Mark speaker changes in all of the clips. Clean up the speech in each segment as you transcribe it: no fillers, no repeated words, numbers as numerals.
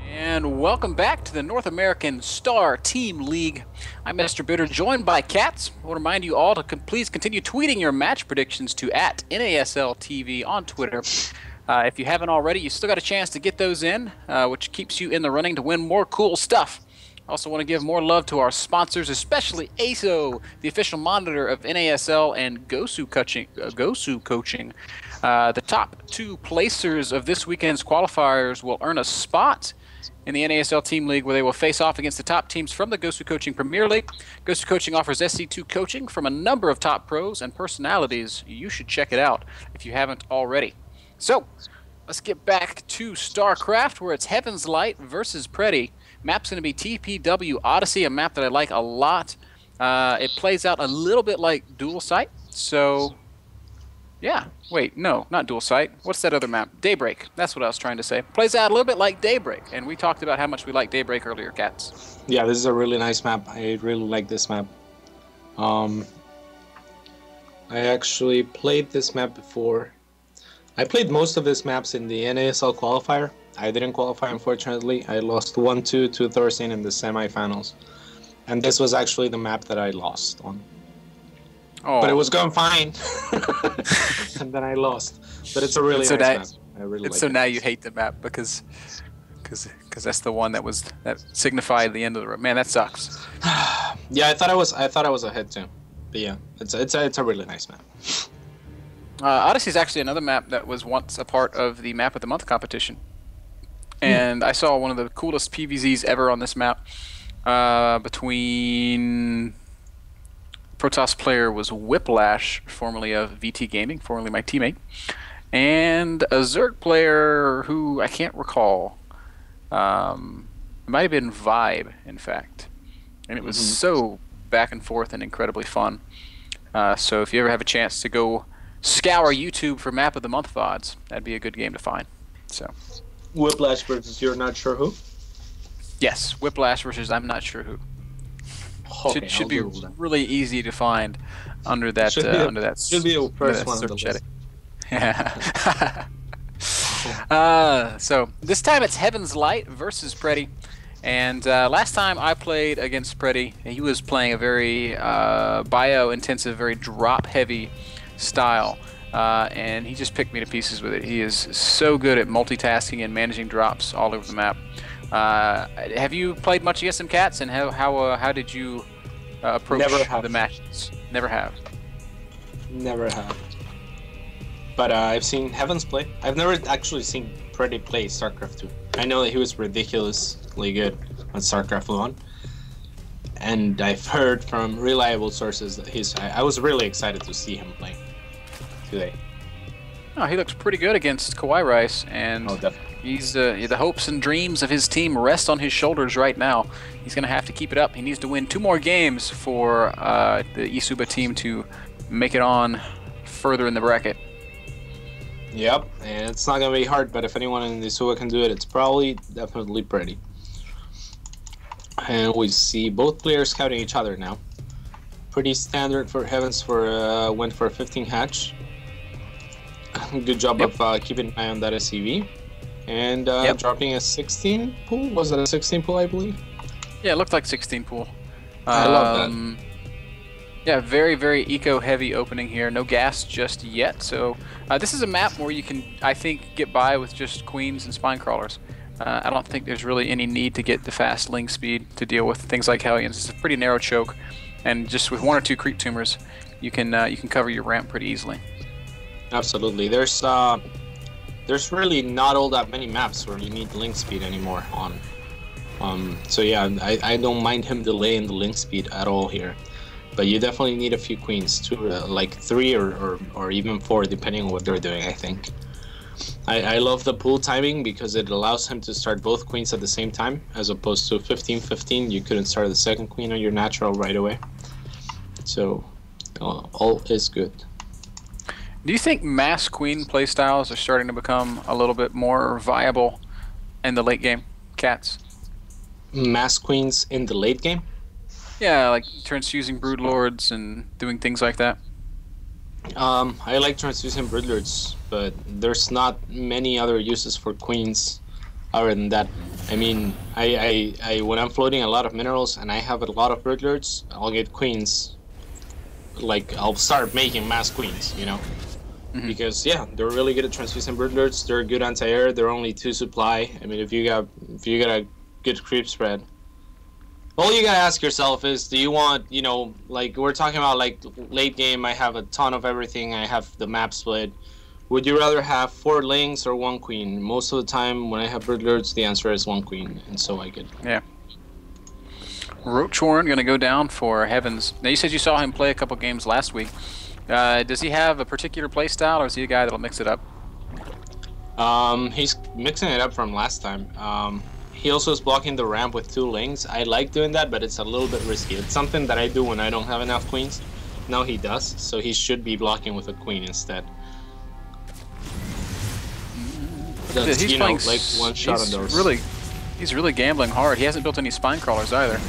Speaker 1: And welcome back to the North American Star Team League. I'm MrBitter, joined by CatZ. I want to remind you all to please continue tweeting your match predictions to @NASL TV on Twitter. If you haven't already, you still got a chance to get those in, which keeps you in the running to win more cool stuff. I also want to give more love to our sponsors, especially ASO, the official monitor of NASL and GOSU coaching. The top two placers of this weekend's qualifiers will earn a spot in the NASL Team League, where they will face off against the top teams from the GOSU Coaching Premier League. GOSU Coaching offers SC2 coaching from a number of top pros and personalities. You should check it out if you haven't already. So, let's get back to StarCraft, where it's Heaven's Light versus Pretty. Map's going to be TPW Odyssey, a map that I like a lot. It plays out a little bit like Dual Sight, so... yeah, wait, no, not Dual Sight. What's that other map? Daybreak. That's what I was trying to say. Plays out a little bit like Daybreak, and we talked about how much we like Daybreak earlier, CatZ.
Speaker 2: Yeah, this is a really nice map. I really like this map. I actually played this map before. I played most of these maps in the NASL qualifier. I didn't qualify, unfortunately. I lost 1-2 to Thorstein in the semifinals. And this was actually the map that I lost on. Oh. But it was going fine, and then I lost. But it's a really nice map. I really like it.
Speaker 1: So now you hate the map because that's the one that signified the end of the road. Man, that sucks.
Speaker 2: Yeah, I thought I was ahead too. But yeah, it's a really nice map.
Speaker 1: Odyssey is actually another map that was once a part of the Map of the Month competition, and I saw one of the coolest PVZs ever on this map between. Protoss player was Whiplash, formerly of VT Gaming, formerly my teammate, and a Zerg player who I can't recall. It might have been Vibe, in fact, and it was so back and forth and incredibly fun. So if you ever have a chance to go scour YouTube for Map of the Month VODs, that'd be a good game to find. So,
Speaker 2: Whiplash versus You're Not Sure Who?
Speaker 1: Yes, Whiplash versus I'm Not Sure Who.
Speaker 2: Okay,
Speaker 1: should be really easy to find under that under that
Speaker 2: should be a first one on the list.
Speaker 1: Yeah. So this time it's Heaven's Light versus Pretty, and last time I played against Pretty, he was playing a very bio-intensive, very drop-heavy style, and he just picked me to pieces with it. He is so good at multitasking and managing drops all over the map. Have you played much against him, CatZ, and how did you approach the matches? Never have.
Speaker 2: Never have. But I've seen Heavens play. I've never actually seen Pretty play StarCraft 2. I know that he was ridiculously good on StarCraft 1, and I've heard from reliable sources that I was really excited to see him play today.
Speaker 1: Oh, he looks pretty good against Kawhi Rice, and he's the hopes and dreams of his team rest on his shoulders right now. He's going to have to keep it up. He needs to win 2 more games for the eSuba team to make it on further in the bracket.
Speaker 2: Yep, and it's not going to be hard, but if anyone in the eSuba can do it, it's probably definitely Pretty. And we see both players scouting each other now. Pretty standard for Heavens went for a 15 hatch. Good job of keeping an eye on that SCV. And dropping a 16 pool? Was it a 16 pool, I believe?
Speaker 1: Yeah, it looked like 16 pool.
Speaker 2: I love that.
Speaker 1: Yeah, very, very eco-heavy opening here. No gas just yet. So this is a map where you can, I think, get by with just queens and spine crawlers. I don't think there's really any need to get the fast link speed to deal with things like Hellions. It's a pretty narrow choke, and just with 1 or 2 creep tumors, you can cover your ramp pretty easily.
Speaker 2: Absolutely. There's really not all that many maps where you need link speed anymore on. So yeah, I don't mind him delaying the link speed at all here, but you definitely need a few queens, like 3 or even 4, depending on what they're doing. I think. I love the pool timing because it allows him to start both queens at the same time, as opposed to 15-15. You couldn't start the second queen on your natural right away. So all is good.
Speaker 1: Do you think mass queen playstyles are starting to become a little bit more viable in the late game, CatZ?
Speaker 2: Mass queens in the late game?
Speaker 1: Yeah, like transfusing broodlords and doing things like that.
Speaker 2: I like transfusing broodlords, but there's not many other uses for queens other than that. I mean, I when I'm floating a lot of minerals and I have a lot of bird lords, I'll get queens. Like, I'll start making mass queens, you know? Because, yeah, they're really good at transfusing bird lords. They're good anti-air. They're only 2 supply. I mean, if you got a good creep spread, all you gotta ask yourself is, do you want, you know, like, we're talking about, like, late game, I have a ton of everything. I have the map split. Would you rather have 4 lings or 1 queen? Most of the time, when I have bird lords, the answer is 1 queen, and so I get.
Speaker 1: Yeah. Roachhorn going to go down for Heavens. Now, you said you saw him play a couple games last week. Does he have a particular play style, or is he a guy that'll mix it up?
Speaker 2: He's mixing it up from last time. He also is blocking the ramp with 2 lings. I like doing that, but it's a little bit risky. It's something that I do when I don't have enough queens. Now he does, so he should be blocking with a queen instead. That's,
Speaker 1: he's
Speaker 2: you know, like one shot on those.
Speaker 1: He's really gambling hard. He hasn't built any spine crawlers either.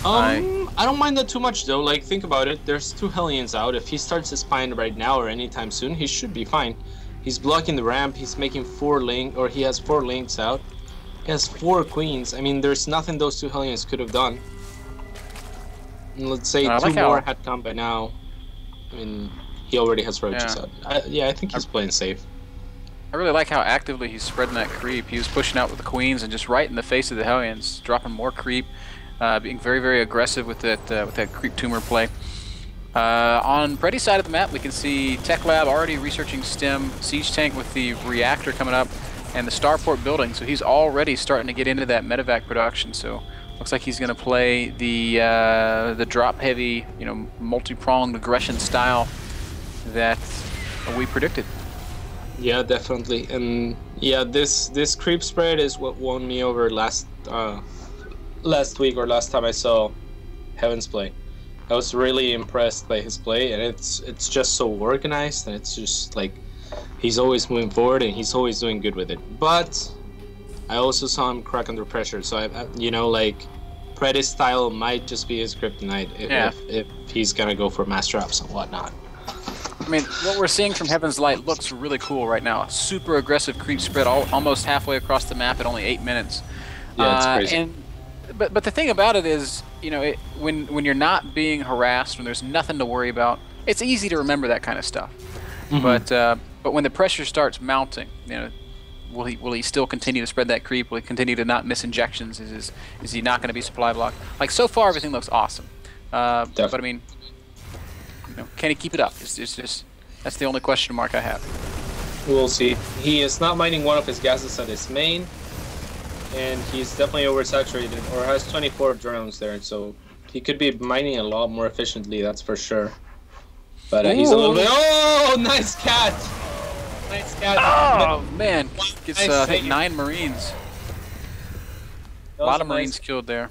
Speaker 2: I don't mind that too much though. Like, think about it. There's 2 Hellions out. If he starts his spine right now or anytime soon, he should be fine. He's blocking the ramp. He's making 4 link, or he has 4 links out. He has 4 queens. I mean, there's nothing those 2 Hellions could have done. And let's say 2 more had come by now. I mean, he already has roaches out. I think he's playing safe.
Speaker 1: I really like how actively he's spreading that creep. He was pushing out with the queens and just right in the face of the Hellions, dropping more creep, being very, very aggressive with that creep tumor play. On Preddy's side of the map, we can see Tech Lab already researching STEM, Siege Tank with the reactor coming up, and the Starport building. So he's already starting to get into that medevac production. So looks like he's going to play the drop heavy, you know, multi-pronged aggression style that we predicted.
Speaker 2: Yeah, definitely. And yeah, this creep spread is what won me over last week, or last time I saw Heavens play. I was really impressed by his play, and it's just so organized, and it's just like he's always moving forward and he's always doing good with it. But I also saw him crack under pressure, so I you know, like, Preddy's style might just be his kryptonite if he's gonna go for mass drops and whatnot.
Speaker 1: I mean, what we're seeing from Heaven's Light looks really cool right now. Super aggressive creep spread almost halfway across the map at only 8 minutes.
Speaker 2: Yeah, it's crazy.
Speaker 1: But the thing about it is, you know, when you're not being harassed, when there's nothing to worry about, it's easy to remember that kind of stuff. But when the pressure starts mounting, you know, will he still continue to spread that creep? Will he continue to not miss injections? Is he not going to be supply blocked? Like, so far everything looks awesome. But I mean, you know, can he keep it up? It's just that's the only question mark I have.
Speaker 2: We'll see. He is not mining one of his gases at his main, and he's definitely oversaturated, or has 24 drones there, so he could be mining a lot more efficiently, that's for sure. But he's a little bit. Oh, nice catch! Nice catch.
Speaker 1: Oh man, gets I think 9 Marines. A lot of Marines killed there.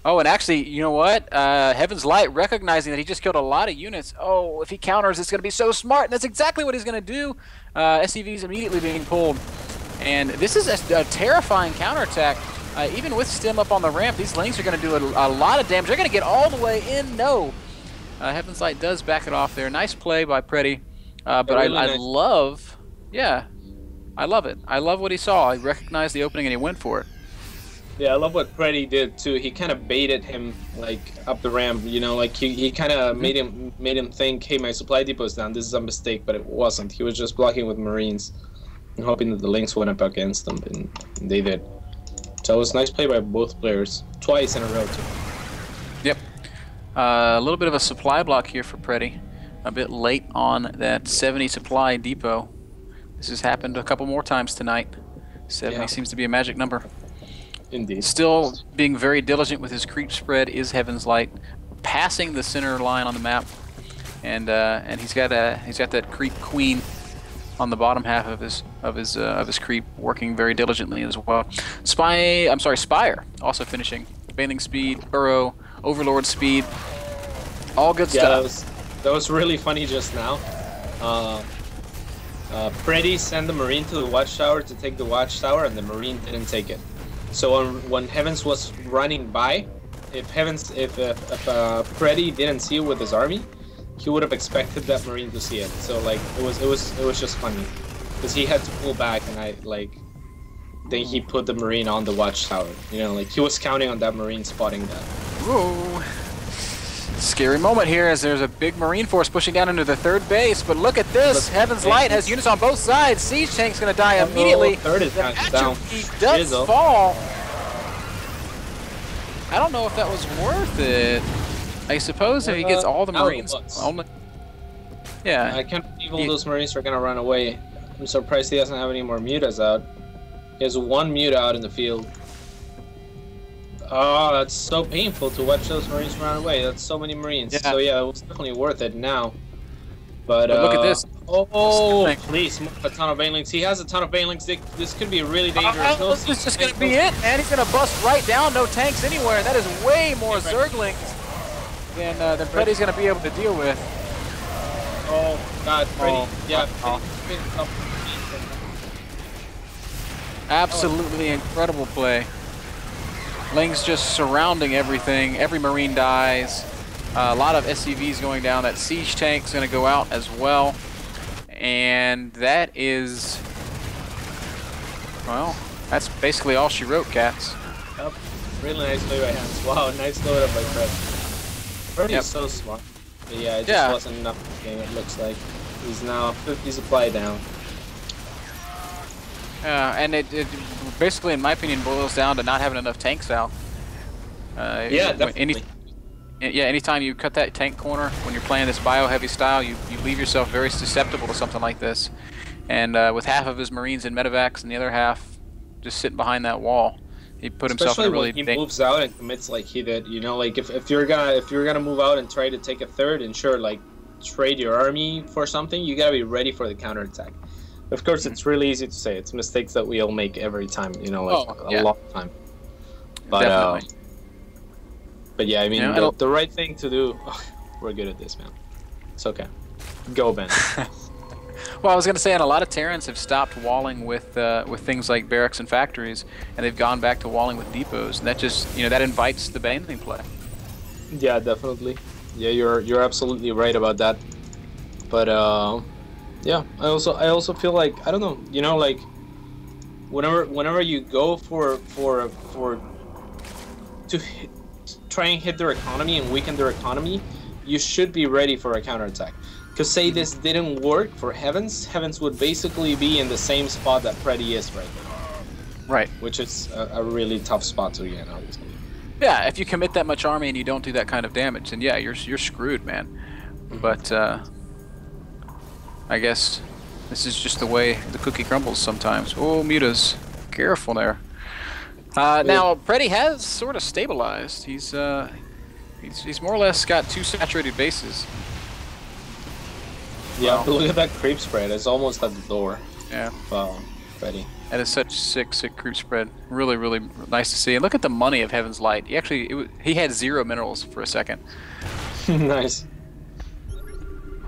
Speaker 1: Oh, and actually, you know what? Heaven's Light, recognizing that he just killed a lot of units. Oh, if he counters, it's going to be so smart. And that's exactly what he's going to do. SCV's immediately being pulled. And this is a terrifying counterattack. Even with Stim up on the ramp, these lings are going to do a lot of damage. They're going to get all the way in. No. Heaven's Light does back it off there. Nice play by Preddy. But really I love, I love it. I love what he saw. He recognized the opening and he went for it.
Speaker 2: Yeah, I love what Preddy did too. He kind of baited him like up the ramp, you know, like he kind of made him think, hey, my supply depot is down. This is a mistake, but it wasn't. He was just blocking with Marines and hoping that the links went up against them, and they did. So it was a nice play by both players, twice in a row too.
Speaker 1: Yep. A little bit of a supply block here for Preddy. A bit late on that 70 supply depot. This has happened a couple more times tonight. 70 seems to be a magic number.
Speaker 2: Indeed.
Speaker 1: Still being very diligent with his creep spread is Heaven's Light, passing the center line on the map, and he's got that creep queen on the bottom half of his creep, working very diligently as well. Spire also finishing. Bathing speed, burrow, overlord speed, all good stuff.
Speaker 2: That was really funny just now. Preddy sent the Marine to the watchtower to take the watchtower, and the Marine didn't take it. So when Heavens was running by, if Preddy didn't see it with his army, he would have expected that Marine to see it. So like it was just funny, because he had to pull back, and then he put the Marine on the watchtower. You know, like he was counting on that Marine spotting that.
Speaker 1: Whoa. Scary moment here as there's a big Marine force pushing down into the third base, but look at this. Heaven's Light has units on both sides. Siege Tank's going to die immediately.
Speaker 2: Third is down.
Speaker 1: He does fall. I don't know if that was worth it. I suppose if he gets all the Marines. Yeah.
Speaker 2: I can't believe all those Marines are going to run away. I'm surprised he doesn't have any more mutas out. He has one muta out in the field. Oh, that's so painful to watch those Marines run away. That's so many Marines. Yeah. So yeah, it was definitely worth it now. But
Speaker 1: look at this.
Speaker 2: Oh, please, a ton of banelings. He has a ton of banelings. This could be really dangerous.
Speaker 1: This is just going to be it, man. He's going to bust right down. No tanks anywhere. That is way more Zerglings than Freddy's going to be able to deal with.
Speaker 2: Oh, God, Freddy. Yeah.
Speaker 1: Absolutely incredible play. Lings just surrounding everything. Every Marine dies. A lot of SCVs going down. That siege tank's going to go out as well. And that is... well, that's basically all she wrote, CatZ.
Speaker 2: Yep. Really nice play by hands. Wow, nice load up by Fred. Fred is so smart. But yeah, it just wasn't enough for the game, it looks like. He's now 50 supply down.
Speaker 1: And it basically, in my opinion, boils down to not having enough tanks out.
Speaker 2: Yeah, definitely.
Speaker 1: Anytime you cut that tank corner when you're playing this bio-heavy style, you leave yourself very susceptible to something like this. And with half of his Marines in medevacs and the other half just sitting behind that wall, he put himself in a really...
Speaker 2: Especially when he moves out and commits like he did. You know, like if you're gonna move out and try to take a third and sure, like trade your army for something, you gotta be ready for the counterattack. Of course, it's really easy to say. It's mistakes that we all make every time, you know, like a lot of time. But but yeah, I mean, the right thing to do. We're good at this, man. It's okay. Go, Ben.
Speaker 1: Well, I was going to say, and a lot of Terrans have stopped walling with things like barracks and factories, and they've gone back to walling with depots, and that just, you know, that invites the baneling play.
Speaker 2: Yeah, definitely. Yeah, you're absolutely right about that. But yeah, I also feel like, I don't know, you know, like whenever you go to try and hit their economy and weaken their economy, you should be ready for a counterattack. Because say this didn't work for Heavens would basically be in the same spot that Freddy is right now.
Speaker 1: Right.
Speaker 2: Which is a really tough spot to get, obviously.
Speaker 1: Yeah, if you commit that much army and you don't do that kind of damage, then yeah, you're screwed, man. But I guess this is just the way the cookie crumbles sometimes. Oh, mutas, careful there. Now Freddy has sort of stabilized. He's more or less got 2 saturated bases.
Speaker 2: Yeah, but look at that creep spread. It's almost at the door.
Speaker 1: Yeah.
Speaker 2: Wow, Freddy.
Speaker 1: That is such sick creep spread. Really, really nice to see. And look at the money of Heaven's Light. He had 0 minerals for a second.
Speaker 2: Nice.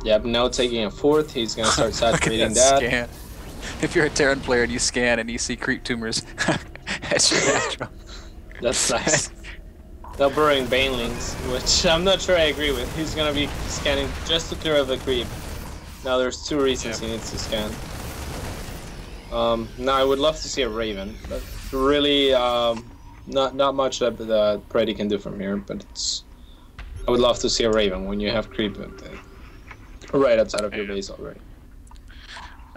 Speaker 2: Yep, now taking a 4th, he's gonna start saturating that.
Speaker 1: Scan. If you're a Terran player and you scan and you see creep tumors, that's your natural.
Speaker 2: That's nice. Now burrowing banelings, which I'm not sure I agree with. He's gonna be scanning just to clear of the creep. Now there's 2 reasons he needs to scan. Now I would love to see a Raven, but really not much that Freddy can do from here. But I would love to see a Raven when you have creep right outside of your base already.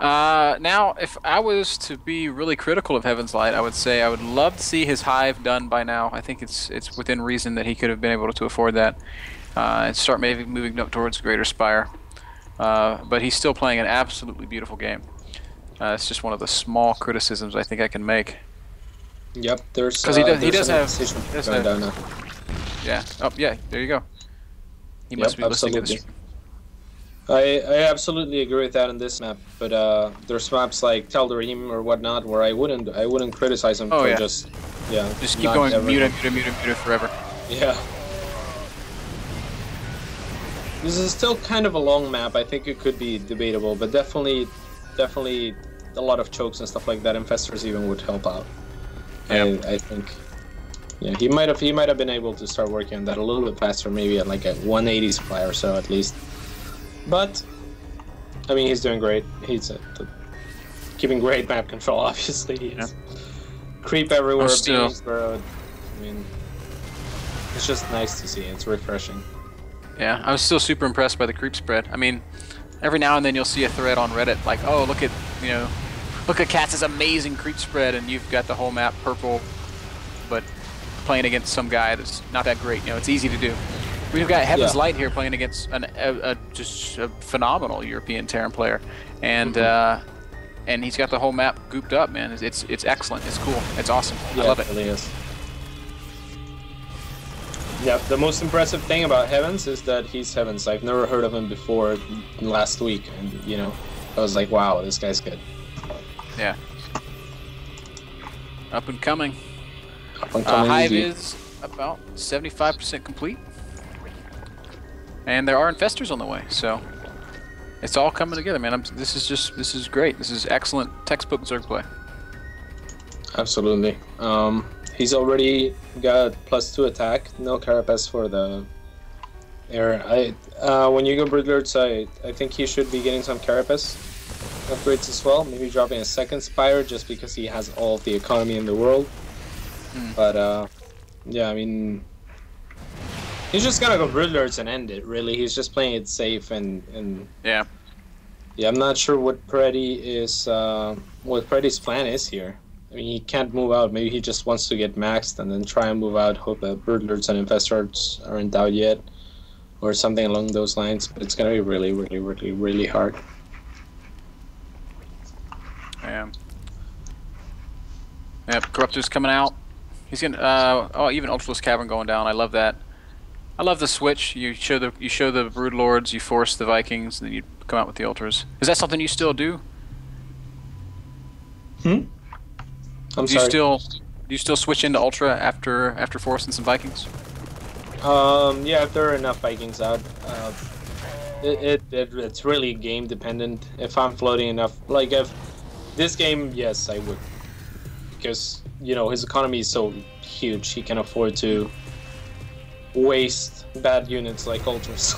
Speaker 1: Now, if I was to be really critical of Heaven's Light, I would say I would love to see his hive done by now. I think it's within reason that he could have been able to afford that and start maybe moving up towards Greater Spire. But he's still playing an absolutely beautiful game. It's just one of the small criticisms I think I can make.
Speaker 2: Yep, there's
Speaker 1: because he does have. Yeah. Oh, yeah. There you go. He must be listening to this.
Speaker 2: I absolutely agree with that on this map, but there's maps like Tal'Darim or whatnot where I wouldn't criticize him for just
Speaker 1: keep going muta forever.
Speaker 2: Yeah. This is still kind of a long map. I think it could be debatable, but definitely a lot of chokes and stuff like that. Infestors even would help out. Yeah. I think. Yeah, he might have been able to start working on that a little bit faster, maybe at like a 180 supply or so at least. But I mean, he's doing great. He's keeping great map control. Obviously, he is. Creep everywhere,
Speaker 1: still-
Speaker 2: beams burrowed. I mean, it's just nice to see. It's refreshing.
Speaker 1: Yeah, I was still super impressed by the creep spread. I mean, every now and then you'll see a thread on Reddit like, oh, look at CatZ's amazing creep spread, and you've got the whole map purple, but playing against some guy that's not that great. It's easy to do. We've got Heaven's LighT here playing against just a phenomenal European Terran player, and and he's got the whole map gooped up, man. It's excellent. It's cool. It's awesome.
Speaker 2: Yeah,
Speaker 1: I love it.
Speaker 2: It really is. Yeah, the most impressive thing about Heavens is that he's Heavens. I've never heard of him before last week, and I was like, wow, this guy's good.
Speaker 1: Yeah. Up and coming.
Speaker 2: Coming
Speaker 1: Hive
Speaker 2: easy.
Speaker 1: is about 75% complete, and there are infestors on the way, so it's all coming together, man. This is great. This is excellent textbook Zerg play.
Speaker 2: Absolutely. He's already got +2 attack, no carapace for the air. When you go Broodlords, I think he should be getting some carapace upgrades as well. Maybe dropping a second Spire just because he has all of the economy in the world. But yeah, I mean, he's just gonna go Broodlords and end it. Really, he's just playing it safe and
Speaker 1: Yeah.
Speaker 2: yeah. I'm not sure what Preddy's plan is here. I mean, he can't move out. Maybe he just wants to get maxed and then try and move out. Hope that Broodlords and Infestors aren't out yet, or something along those lines. But it's gonna be really, really, really, really hard.
Speaker 1: Yeah. Yep. Corruptor's coming out. He's gonna. Oh, even Ultralisk Cavern going down. I love that. I love the switch. You show the Broodlords, you force the Vikings, and then you come out with the Ultras. Is that something you still do?
Speaker 2: I'm
Speaker 1: Do you
Speaker 2: sorry.
Speaker 1: still switch into Ultra after forcing some Vikings?
Speaker 2: Yeah, if there are enough Vikings out, it's really game dependent. If I'm floating enough, like if this game, yes, I would, because his economy is so huge, he can afford to waste bad units like Ultras.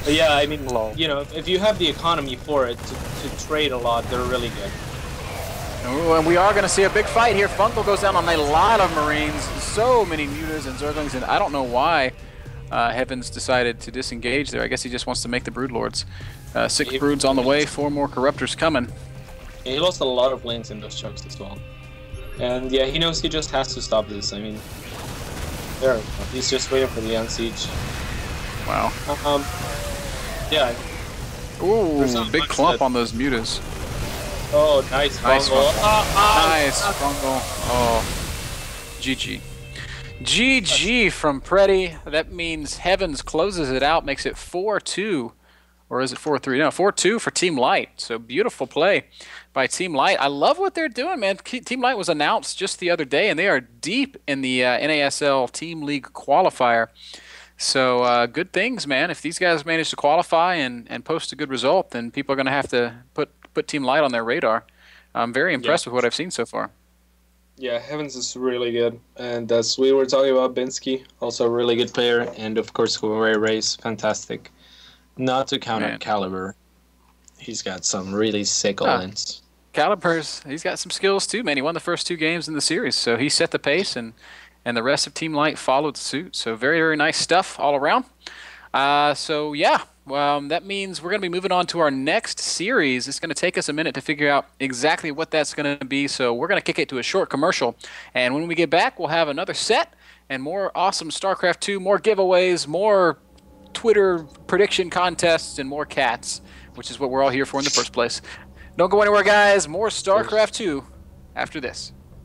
Speaker 2: But yeah, I mean, if you have the economy for it to trade a lot, they're really good.
Speaker 1: Ooh, and we are going to see a big fight here. Fungal goes down on a lot of Marines, so many Mutas and Zerglings, and I don't know why Heavens decided to disengage there. I guess he just wants to make the Broodlords. 6 Broods on the way, 4 more Corruptors coming.
Speaker 2: He lost a lot of lanes in those chunks as well. And yeah, he knows he just has to stop this. I mean, there we go. He's just waiting for the unsiege.
Speaker 1: Wow.
Speaker 2: Yeah.
Speaker 1: Ooh, big clump on those Mutas.
Speaker 2: Oh, nice Fungal.
Speaker 1: Nice Fungal. Oh, GG. GG from Preddy. That means Heavens closes it out, makes it 4-2. Or is it 4-3? No, 4-2 for Team LighT. So beautiful play by Team LighT. I love what they're doing, man. Team LighT was announced just the other day, and they are deep in the NASL Team League Qualifier. So good things, man. If these guys manage to qualify and post a good result, then people are going to have to put Team LighT on their radar. I'm very impressed with what I've seen so far.
Speaker 2: Yeah, Heavens is really good. And as we were talking about, Binsky, also a really good player. And of course, Ray Ray's fantastic. Not to count on Caliber. He's got some really sick all-ins.
Speaker 1: Caliber's, he's got some skills too, man. He won the first 2 games in the series, so he set the pace, and the rest of Team LighT followed suit. So very, very nice stuff all around. So yeah, that means we're going to be moving on to our next series. It's going to take us a minute to figure out exactly what that's going to be. So we're going to kick it to a short commercial. And when we get back, we'll have another set and more awesome StarCraft 2, more giveaways, more Twitter prediction contests, and more cats, which is what we're all here for in the first place. Don't go anywhere, guys. More StarCraft 2 after this.